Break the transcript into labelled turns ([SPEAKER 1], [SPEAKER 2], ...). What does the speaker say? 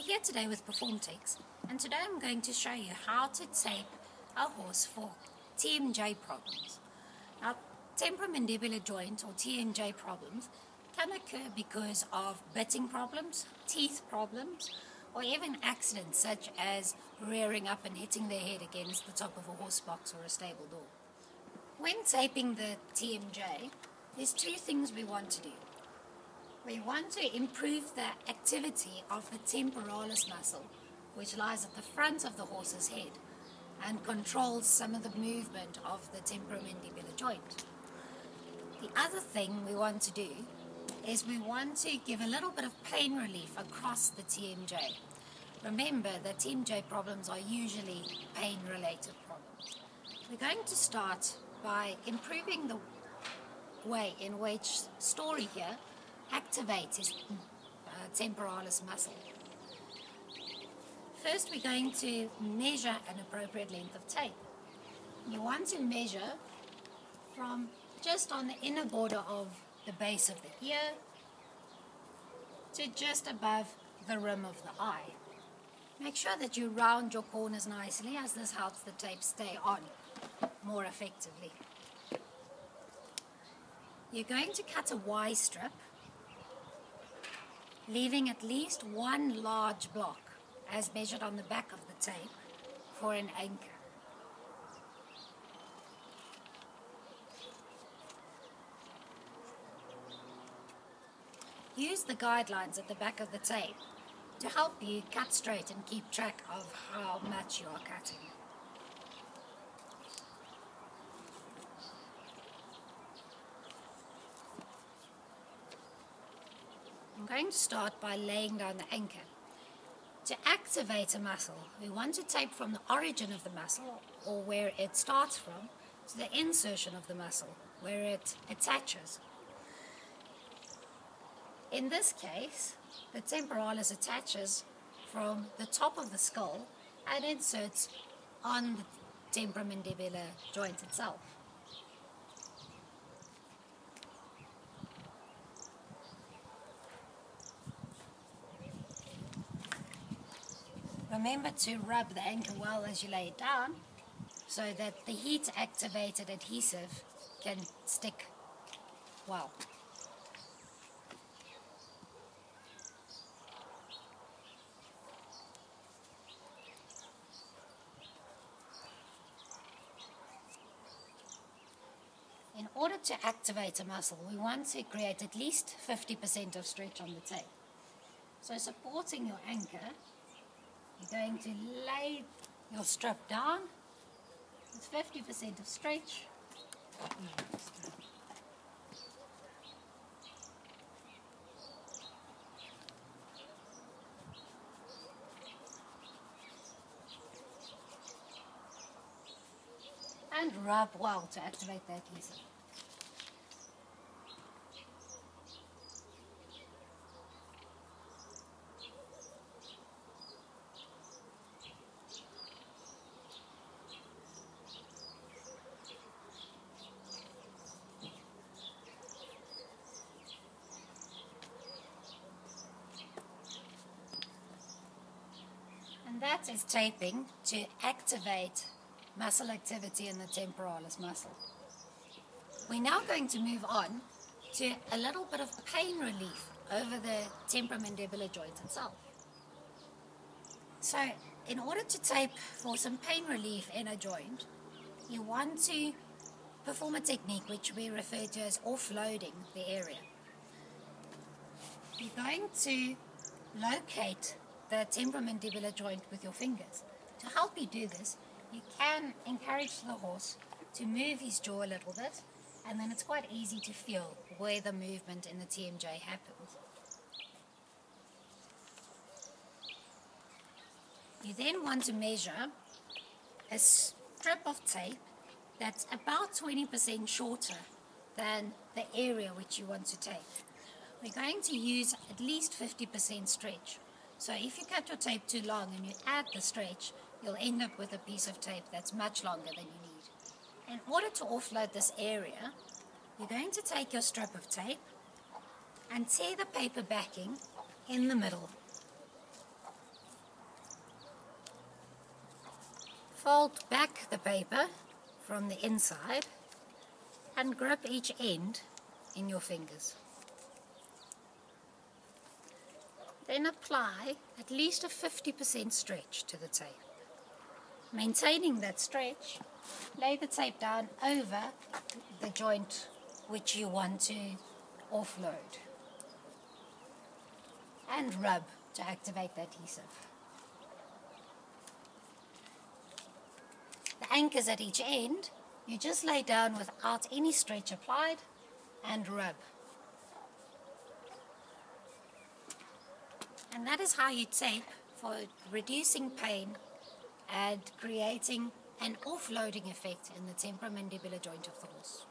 [SPEAKER 1] here today with PerformTex, and today I'm going to show you how to tape a horse for TMJ problems. Now, temporomandibular joint or TMJ problems can occur because of bitting problems, teeth problems, or even accidents such as rearing up and hitting their head against the top of a horse box or a stable door. When taping the TMJ, there's two things we want to do. We want to improve the activity of the temporalis muscle, which lies at the front of the horse's head and controls some of the movement of the temporomandibular joint. The other thing we want to do is we want to give a little bit of pain relief across the TMJ. Remember that TMJ problems are usually pain-related problems. We're going to start by improving the way in which Story here activates his temporalis muscle. First, we're going to measure an appropriate length of tape. You want to measure from just on the inner border of the base of the ear to just above the rim of the eye. Make sure that you round your corners nicely, as this helps the tape stay on more effectively. You're going to cut a Y strip, leaving at least one large block, as measured on the back of the tape, for an anchor. Use the guidelines at the back of the tape to help you cut straight and keep track of how much you are cutting. I'm going to start by laying down the anchor. To activate a muscle, we want to tape from the origin of the muscle, or where it starts from, to the insertion of the muscle, where it attaches. In this case, the temporalis attaches from the top of the skull and inserts on the temporomandibular joint itself. Remember to rub the anchor well as you lay it down so that the heat-activated adhesive can stick well. In order to activate a muscle, we want to create at least 50% of stretch on the tape. So supporting your anchor, you're going to lay your strip down with 50% of stretch. And rub well to activate the adhesive. And that is taping to activate muscle activity in the temporalis muscle. We're now going to move on to a little bit of pain relief over the temporomandibular joint itself. So, in order to tape for some pain relief in a joint, you want to perform a technique which we refer to as offloading the area. You're going to locate the temporomandibular joint with your fingers. To help you do this, you can encourage the horse to move his jaw a little bit, and then it's quite easy to feel where the movement in the TMJ happens. You then want to measure a strip of tape that's about 20% shorter than the area which you want to tape. We're going to use at least 50% stretch. So if you cut your tape too long and you add the stretch, you'll end up with a piece of tape that's much longer than you need. In order to offload this area, you're going to take your strip of tape and tear the paper backing in the middle. Fold back the paper from the inside and grip each end in your fingers. Then apply at least a 50% stretch to the tape. Maintaining that stretch, lay the tape down over the joint which you want to offload and rub to activate the adhesive. The anchors at each end, you just lay down without any stretch applied and rub. And that is how you tape for reducing pain and creating an offloading effect in the temporomandibular joint of the horse.